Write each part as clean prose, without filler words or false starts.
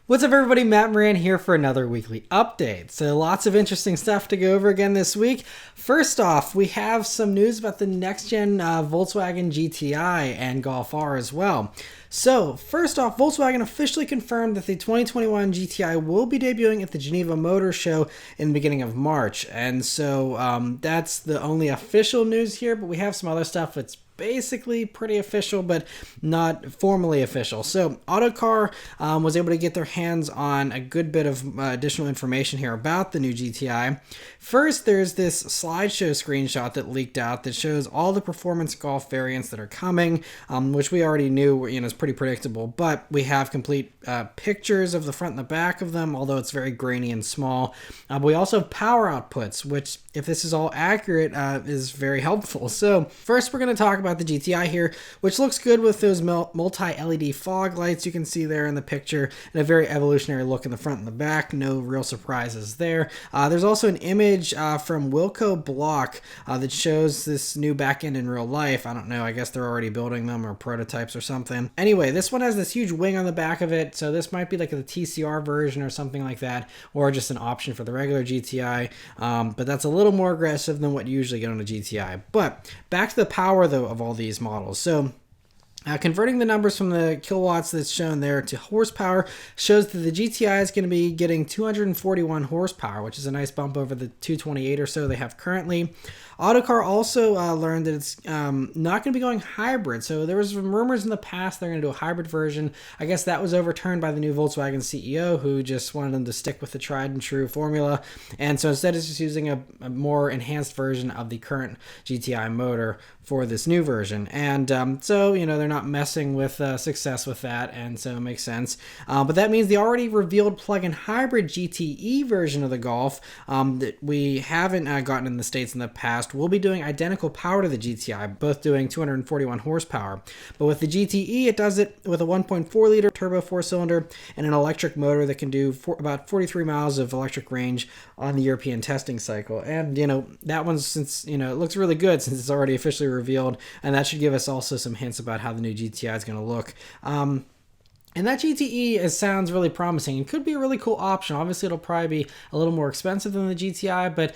What's up everybody, Matt Maran here for another weekly update. So lots of interesting stuff to go over again this week. First off, we have some news about the next gen Volkswagen GTI and Golf R as well. So first off, Volkswagen officially confirmed that the 2021 GTI will be debuting at the Geneva Motor Show in the beginning of March. And so that's the only official news here, but we have some other stuff that's basically pretty official, but not formally official. So Autocar was able to get their hands on a good bit of additional information here about the new GTI. First, there's this slideshow screenshot that leaked out that shows all the performance Golf variants that are coming, which we already knew, is pretty predictable, but we have complete pictures of the front and the back of them, although it's very grainy and small. But we also have power outputs, which, if this is all accurate, is very helpful. So first, we're going to talk about the GTI here, which looks good with those multi-LED fog lights you can see there in the picture, and a very evolutionary look in the front and the back. No real surprises there. There's also an image from Wilco Block that shows this new back end in real life. I don't know, I guess they're already building them or prototypes or something. Anyway, this one has this huge wing on the back of it, so this might be like the TCR version or something like that, or just an option for the regular GTI, but that's a little more aggressive than what you usually get on a GTI. But back to the power though of all these models. So converting the numbers from the kilowatts that's shown there to horsepower shows that the GTI is going to be getting 241 horsepower, which is a nice bump over the 228 or so they have currently. Autocar also learned that it's not going to be going hybrid. So there was some rumors in the past they're going to do a hybrid version. I guess that was overturned by the new Volkswagen CEO, who just wanted them to stick with the tried and true formula. And so instead it's just using a more enhanced version of the current GTI motor for this new version. And so, they're not messing with success with that, and so it makes sense. But that means the already revealed plug-in hybrid GTE version of the Golf that we haven't gotten in the States in the past will be doing identical power to the GTI, both doing 241 horsepower. But with the GTE, it does it with a 1.4 liter turbo 4-cylinder and an electric motor that can do about 43 miles of electric range on the European testing cycle. And, that one's, since, it looks really good since it's already officially revealed, and that should give us also some hints about how the new GTI is going to look. And that GTE sounds really promising and could be a really cool option. Obviously, it'll probably be a little more expensive than the GTI, but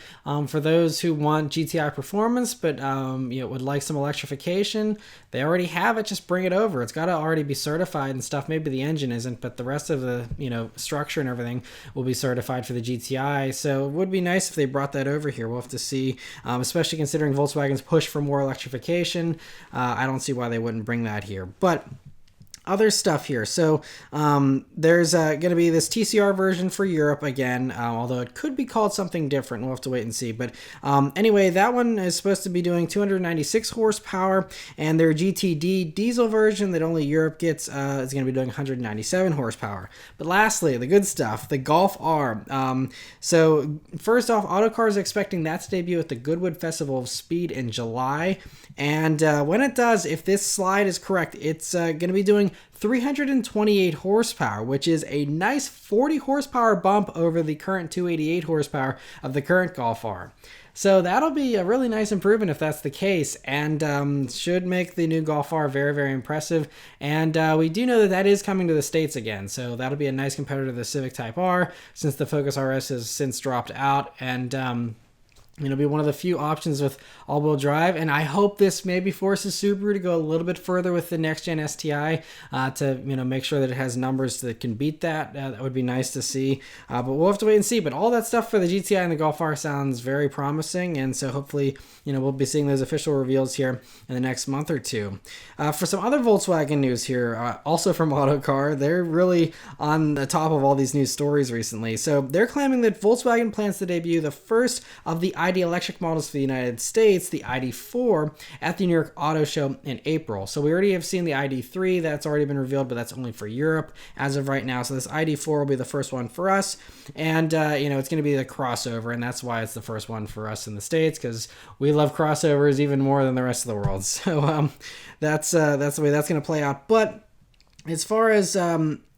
for those who want GTI performance but would like some electrification, they already have it. Just bring it over. It's got to already be certified and stuff. Maybe the engine isn't, but the rest of the structure and everything will be certified for the GTI. So it would be nice if they brought that over here. We'll have to see, especially considering Volkswagen's push for more electrification. I don't see why they wouldn't bring that here, but other stuff here. So there's going to be this TCR version for Europe again, although it could be called something different. We'll have to wait and see. But anyway, that one is supposed to be doing 296 horsepower, and their GTD diesel version that only Europe gets is going to be doing 197 horsepower. But lastly, the good stuff, the Golf R. So first off, Autocar is expecting that to debut at the Goodwood Festival of Speed in July. And when it does, if this slide is correct, it's going to be doing 328 horsepower, which is a nice 40 horsepower bump over the current 288 horsepower of the current Golf R. So that'll be a really nice improvement if that's the case, and should make the new Golf R very, very impressive. And we do know that that is coming to the States again, so that'll be a nice competitor to the Civic Type R, since the Focus RS has since dropped out, and it'll be one of the few options with all-wheel drive, and I hope this maybe forces Subaru to go a little bit further with the next-gen STI to make sure that it has numbers that can beat that. That would be nice to see, but we'll have to wait and see. But all that stuff for the GTI and the Golf R sounds very promising, and so hopefully we'll be seeing those official reveals here in the next month or two. For some other Volkswagen news here, also from Autocar, they're really on the top of all these news stories recently. So they're claiming that Volkswagen plans to debut the first of the ID electric models for the United States, the ID4, at the New York Auto Show in April. So we already have seen the ID3, that's already been revealed, but that's only for Europe as of right now. So this ID4 will be the first one for us, and it's going to be the crossover, and that's why it's the first one for us in the States, because we love crossovers even more than the rest of the world. So that's the way that's going to play out. But as far as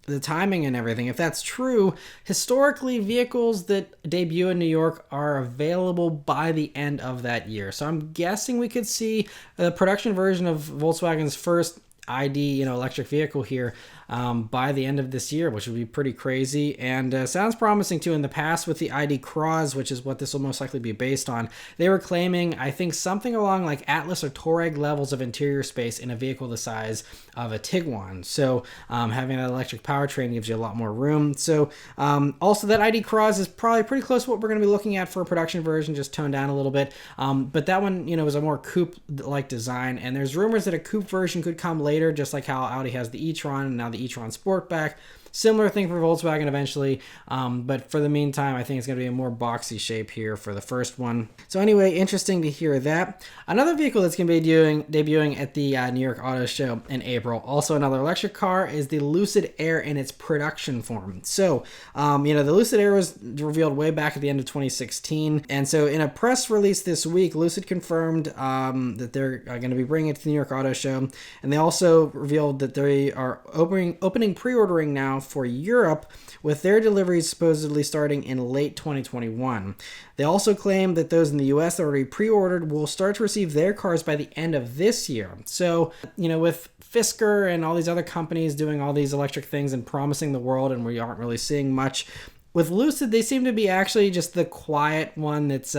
the timing and everything, if that's true, historically vehicles that debut in New York are available by the end of that year. So I'm guessing we could see the production version of Volkswagen's first ID, electric vehicle here by the end of this year, which would be pretty crazy. And sounds promising too. In the past with the ID Cross, which is what this will most likely be based on, they were claiming, I think, something along like Atlas or Touareg levels of interior space in a vehicle the size of a Tiguan. So having that electric powertrain gives you a lot more room. So also that ID Cross is probably pretty close to what we're going to be looking at for a production version, just toned down a little bit. But that one, was a more coupe-like design. And there's rumors that a coupe version could come later, just like how Audi has the e-tron and now the e-tron Sportback. Similar thing for Volkswagen eventually, but for the meantime, I think it's going to be a more boxy shape here for the first one. So anyway, interesting to hear that. Another vehicle that's going to be debuting at the New York Auto Show in April, also another electric car, is the Lucid Air in its production form. So, the Lucid Air was revealed way back at the end of 2016, and so in a press release this week, Lucid confirmed that they're going to be bringing it to the New York Auto Show, and they also revealed that they are opening pre-ordering now for Europe, with their deliveries supposedly starting in late 2021. They also claim that those in the US that already pre-ordered will start to receive their cars by the end of this year. So, with Fisker and all these other companies doing all these electric things and promising the world, and we aren't really seeing much, with Lucid, they seem to be actually just the quiet one that's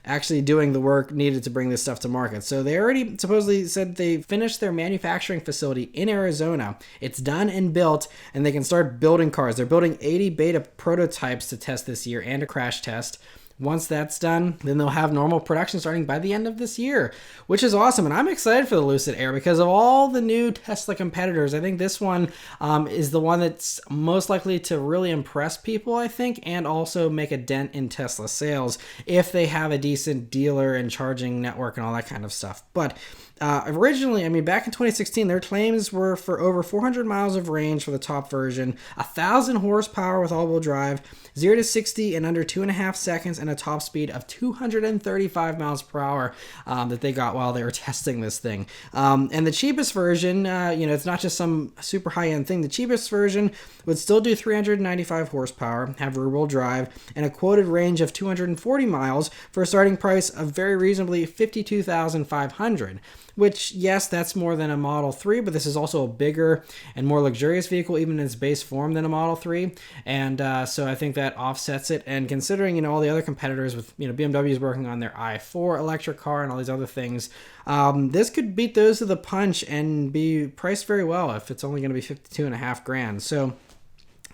actually doing the work needed to bring this stuff to market. So they already supposedly said they finished their manufacturing facility in Arizona. It's done and built, and they can start building cars. They're building 80 beta prototypes to test this year and a crash test. Once that's done, then they'll have normal production starting by the end of this year, which is awesome. And I'm excited for the Lucid Air because of all the new Tesla competitors. I think this one is the one that's most likely to really impress people, I think, and also make a dent in Tesla sales if they have a decent dealer and charging network and all that kind of stuff. But originally, back in 2016, their claims were for over 400 miles of range for the top version, 1,000 horsepower with all-wheel drive, 0 to 60 in under 2.5 seconds, and a top speed of 235 miles per hour that they got while they were testing this thing. And the cheapest version, it's not just some super high-end thing. The cheapest version would still do 395 horsepower, have rear-wheel drive, and a quoted range of 240 miles for a starting price of very reasonably $52,500. Which, yes, that's more than a Model 3, but this is also a bigger and more luxurious vehicle, even in its base form, than a Model 3. And so I think that offsets it. And considering, all the other competitors with, BMW is working on their i4 electric car and all these other things, this could beat those to the punch and be priced very well if it's only going to be $52,500. So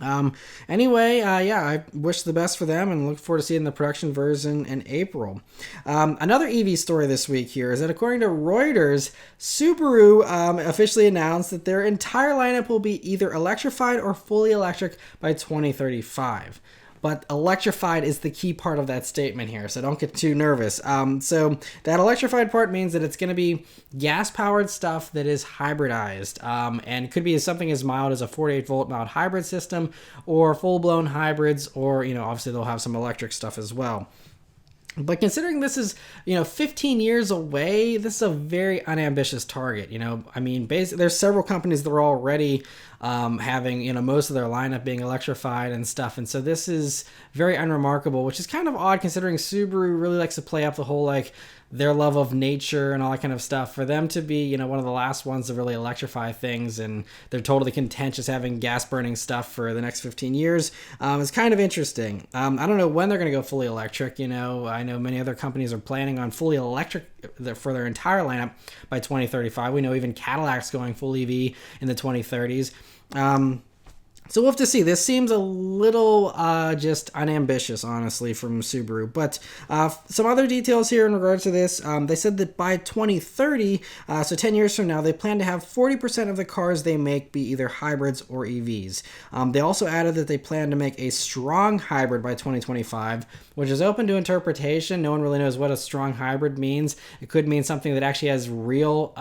I wish the best for them and look forward to seeing the production version in April. Another EV story this week here is that according to Reuters, Subaru officially announced that their entire lineup will be either electrified or fully electric by 2035. But electrified is the key part of that statement here, so don't get too nervous. So that electrified part means that it's going to be gas-powered stuff that is hybridized, and could be something as mild as a 48-volt mild hybrid system, or full-blown hybrids, or obviously they'll have some electric stuff as well. But considering this is, 15 years away, this is a very unambitious target. Basically, there's several companies that are already having, most of their lineup being electrified and stuff. And so this is very unremarkable, which is kind of odd considering Subaru really likes to play up the whole, their love of nature and all that kind of stuff. For them to be, one of the last ones to really electrify things, and they're totally content just having gas-burning stuff for the next 15 years, is kind of interesting. I don't know when they're going to go fully electric. I know many other companies are planning on fully electric for their entire lineup by 2035. We know even Cadillac's going full EV in the 2030s. So we'll have to see. This seems a little just unambitious, honestly, from Subaru. But some other details here in regards to this. They said that by 2030, so 10 years from now, they plan to have 40% of the cars they make be either hybrids or EVs. They also added that they plan to make a strong hybrid by 2025, which is open to interpretation. No one really knows what a strong hybrid means. It could mean something that actually has real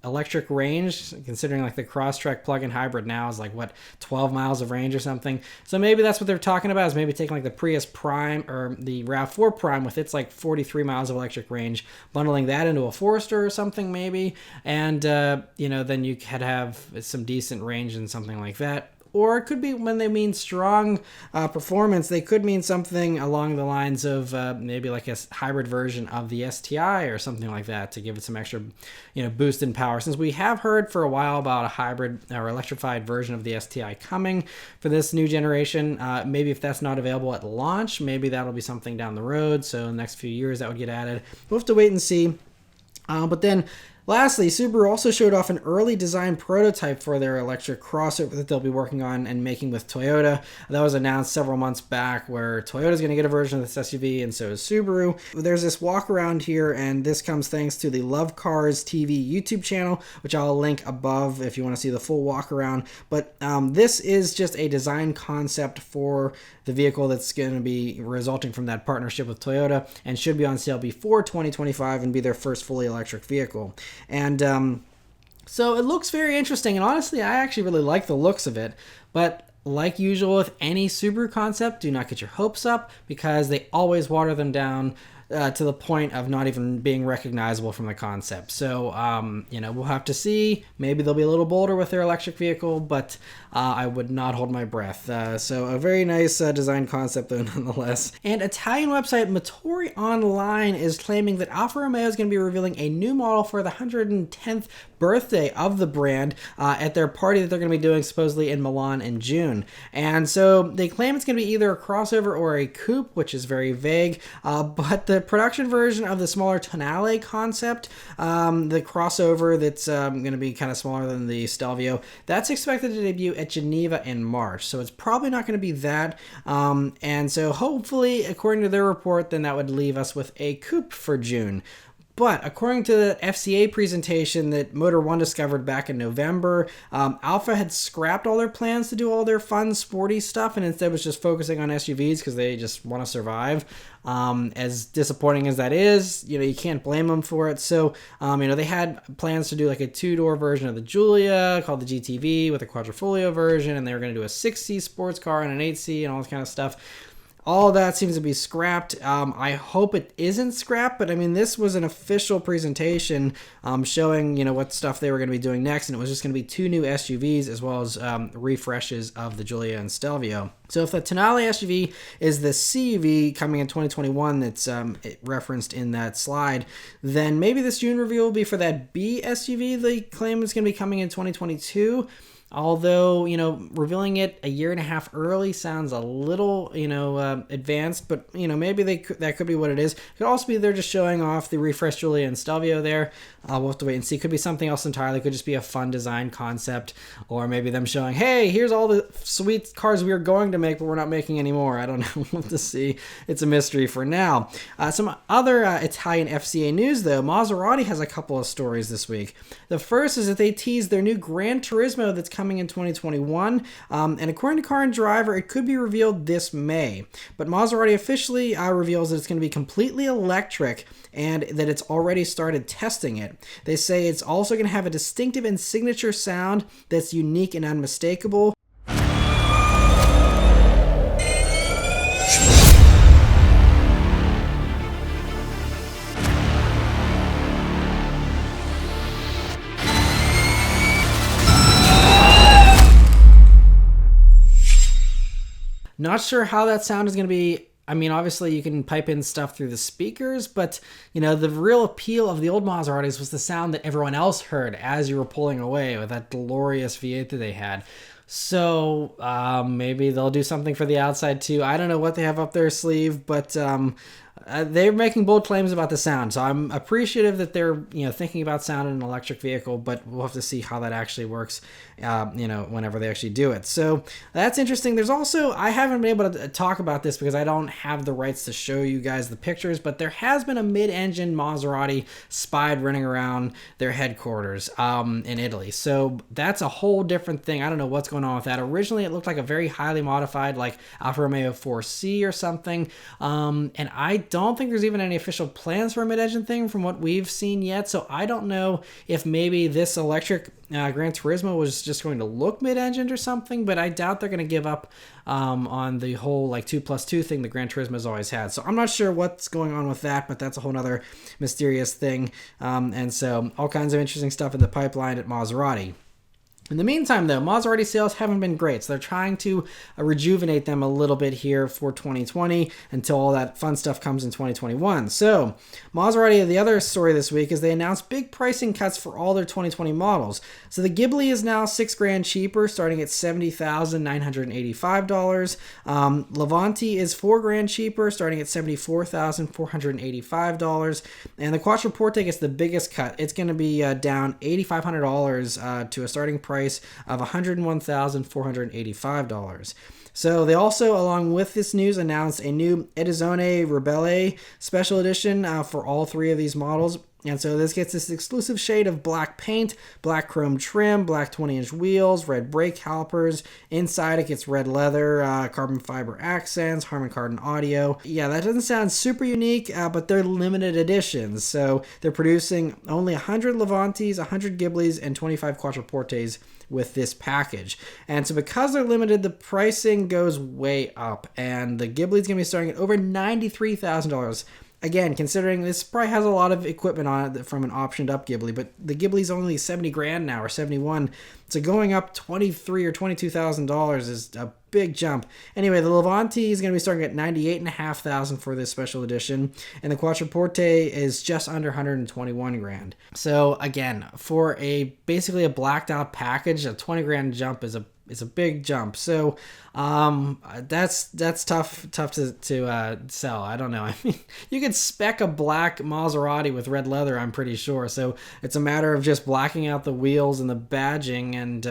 electric range, considering the Crosstrek plug-in hybrid now is 12 miles of range or something. So maybe that's what they're talking about, is maybe taking the Prius Prime or the RAV4 Prime with its 43 miles of electric range, bundling that into a Forester or something maybe, and then you could have some decent range and something like that. or it could be when they mean strong performance, they could mean something along the lines of maybe like a hybrid version of the STI or something like that to give it some extra, boost in power. Since we have heard for a while about a hybrid or electrified version of the STI coming for this new generation, maybe if that's not available at launch, maybe that'll be something down the road. So in the next few years that would get added. We'll have to wait and see. But then lastly, Subaru also showed off an early design prototype for their electric crossover that they'll be working on and making with Toyota. That was announced several months back, where Toyota's going to get a version of this SUV, and so is Subaru. There's this walk around here, and this comes thanks to the Love Cars TV YouTube channel, which I'll link above if you want to see the full walk around. But this is just a design concept for the vehicle that's going to be resulting from that partnership with Toyota, and should be on sale before 2025 and be their first fully electric vehicle. And so it looks very interesting, and honestly, I actually really like the looks of it. But like usual with any Subaru concept, do not get your hopes up, because they always water them down to the point of not even being recognizable from the concept. So, we'll have to see. Maybe they'll be a little bolder with their electric vehicle, but I would not hold my breath. So a very nice design concept, though, nonetheless. And Italian website Motori Online is claiming that Alfa Romeo is going to be revealing a new model for the 110th birthday of the brand at their party that they're going to be doing supposedly in Milan in June. And so they claim it's going to be either a crossover or a coupe, which is very vague, but the production version of the smaller Tonale concept, the crossover that's going to be kind of smaller than the Stelvio, that's expected to debut at Geneva in March. So it's probably not going to be that. And so hopefully, according to their report, then that would leave us with a coupe for June. But according to the FCA presentation that Motor One discovered back in November, Alfa had scrapped all their plans to do all their fun, sporty stuff, and instead was just focusing on SUVs because they just want to survive. As disappointing as that is, you can't blame them for it. So, they had plans to do like a two-door version of the Giulia called the GTV with a quadrifolio version, and they were going to do a 6C sports car and an 8C and all this kind of stuff. All of that seems to be scrapped. I hope it isn't scrapped, but this was an official presentation showing, what stuff they were going to be doing next, and it was just going to be two new SUVs as well as refreshes of the Giulia and Stelvio. So if the Tonale SUV is the CUV coming in 2021 that's referenced in that slide, then maybe this June reveal will be for that B SUV they claim is going to be coming in 2022. Although, revealing it a year and a half early sounds a little, advanced, but, maybe that could be what it is. It could also be they're just showing off the refreshed Giulia and Stelvio there. We'll have to wait and see. Could be something else entirely. Could just be a fun design concept, or maybe them showing, hey, here's all the sweet cars we were going to make, but we're not making anymore. I don't know. We'll have to see. It's a mystery for now. Some other Italian FCA news, though. Maserati has a couple of stories this week. The first is that they teased their new GranTurismo that's coming in 2021, and according to Car and Driver, it could be revealed this May. But Maserati officially reveals that it's going to be completely electric and that it's already started testing it. They say it's also going to have a distinctive and signature sound that's unique and unmistakable. Not sure how that sound is going to be. Obviously you can pipe in stuff through the speakers, but, the real appeal of the old Maseratis was the sound that everyone else heard as you were pulling away with that glorious V8 that they had. So maybe they'll do something for the outside too. I don't know what they have up their sleeve, but they're making bold claims about the sound. So I'm appreciative that they're thinking about sound in an electric vehicle, but we'll have to see how that actually works whenever they actually do it. So that's interesting. There's also, I haven't been able to talk about this because I don't have the rights to show you guys the pictures, but there has been a mid-engine Maserati spied running around their headquarters in Italy. So that's a whole different thing. I don't know what's going on with that. Originally, it looked like a very highly modified, like Alfa Romeo 4C or something. And I don't think there's even any official plans for a mid-engine thing from what we've seen yet. So I don't know if maybe this electric GranTurismo was just going to look mid-engined or something, but I doubt they're going to give up on the whole like 2+2 thing that GranTurismo's always had. So I'm not sure what's going on with that, but that's a whole other mysterious thing. And so all kinds of interesting stuff in the pipeline at Maserati. In the meantime, though, Maserati sales haven't been great, so they're trying to rejuvenate them a little bit here for 2020 until all that fun stuff comes in 2021. So, Maserati, the other story this week is they announced big pricing cuts for all their 2020 models. So the Ghibli is now $6,000 cheaper, starting at $70,985. Levante is $4,000 cheaper, starting at $74,485. And the Quattroporte gets the biggest cut. It's going to be down $8,500 to a starting price of $101,485. So they also, along with this news, announced a new Edizione Ribelle special edition for all three of these models. And so this gets this exclusive shade of black paint, black chrome trim, black 20-inch wheels, red brake calipers. Inside it gets red leather, carbon fiber accents, Harman Kardon audio. Yeah, that doesn't sound super unique, but they're limited editions. So they're producing only 100 Levantes, 100 Ghiblis, and 25 Quattroportes with this package. And so because they're limited, the pricing goes way up. And the Ghibli's going to be starting at over $93,000. Again, considering this probably has a lot of equipment on it from an optioned up Ghibli, but the Ghibli's only $70,000 now, or 71. So going up $23,000 or $22,000 is a big jump. Anyway, the Levante is going to be starting at $98,500 for this special edition, and the Quattroporte is just under $121,000. So again, for basically a blacked out package, a $20,000 jump is a big jump. So that's tough to sell. I don't know. I mean, you could spec a black Maserati with red leather, I'm pretty sure. So it's a matter of just blacking out the wheels and the badging, and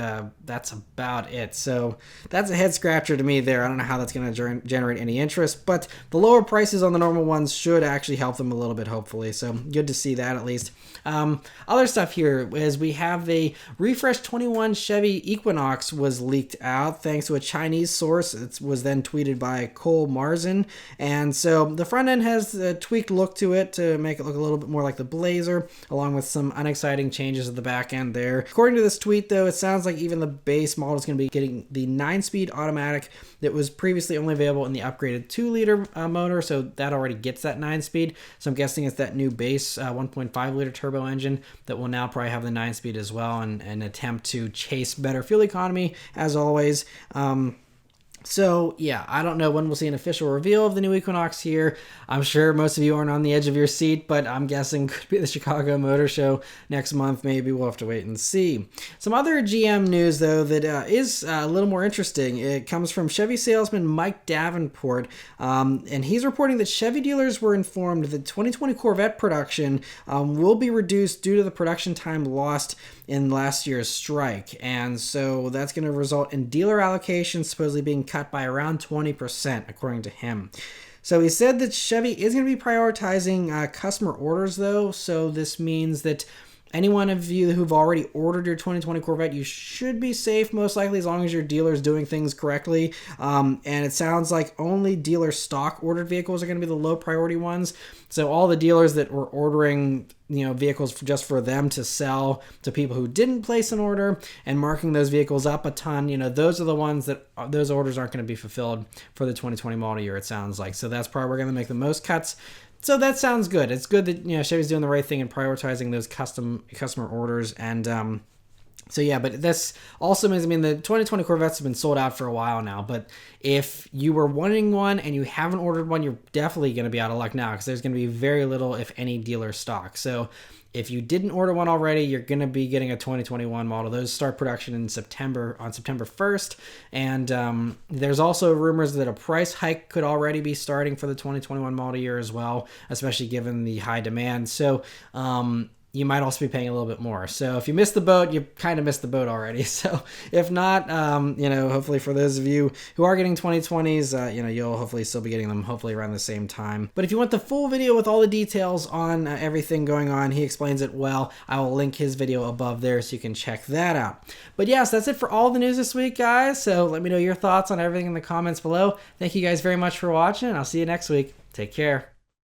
that's about it. So that's a head scratcher to me there. I don't know how that's going to generate any interest, but the lower prices on the normal ones should actually help them a little bit, hopefully. So good to see that at least. Other stuff here is we have the refreshed 21 Chevy Equinox was leaked out thanks to a Chinese source. It was then tweeted by Cole Marzin, and so the front end has a tweaked look to it to make it look a little bit more like the Blazer, along with some unexciting changes at the back end there. According to this tweet, though, it sounds like even the base model is going to be getting the 9-speed automatic that was previously only available in the upgraded 2-liter motor, so that already gets that 9-speed. So I'm guessing it's that new base 1.5-liter turbo engine that will now probably have the 9-speed as well, and attempt to chase better fuel economy as always. So yeah, I don't know when we'll see an official reveal of the new Equinox here. I'm sure most of you aren't on the edge of your seat, but I'm guessing could be the Chicago Motor Show next month. Maybe we'll have to wait and see. Some other GM news, though, that is a little more interesting. It comes from Chevy salesman Mike Davenport, and he's reporting that Chevy dealers were informed that 2020 Corvette production will be reduced due to the production time lost in last year's strike. And so that's going to result in dealer allocations supposedly being cut by around 20%, according to him. So he said that Chevy is going to be prioritizing customer orders, though. So this means that any one of you who've already ordered your 2020 Corvette, you should be safe, most likely, as long as your dealer is doing things correctly. And it sounds like only dealer stock ordered vehicles are going to be the low priority ones. So all the dealers that were ordering, vehicles just for them to sell to people who didn't place an order and marking those vehicles up a ton, those are the ones that those orders aren't going to be fulfilled for the 2020 model year, it sounds like. So that's probably where we're going to make the most cuts. So that sounds good. It's good that Chevy's doing the right thing and prioritizing those customer orders. And so yeah, but this also means, the 2020 Corvettes have been sold out for a while now. But if you were wanting one and you haven't ordered one, you're definitely going to be out of luck now, because there's going to be very little, if any, dealer stock. So if you didn't order one already, you're going to be getting a 2021 model. Those start production in September 1st. And there's also rumors that a price hike could already be starting for the 2021 model year as well, especially given the high demand. So you might also be paying a little bit more. So if you missed the boat, you kind of missed the boat already. So if not, hopefully for those of you who are getting 2020s, you'll hopefully still be getting them hopefully around the same time. But if you want the full video with all the details on everything going on, he explains it well. I will link his video above there so you can check that out. But yes, that's it for all the news this week, guys. So let me know your thoughts on everything in the comments below. Thank you guys very much for watching, and I'll see you next week. Take care.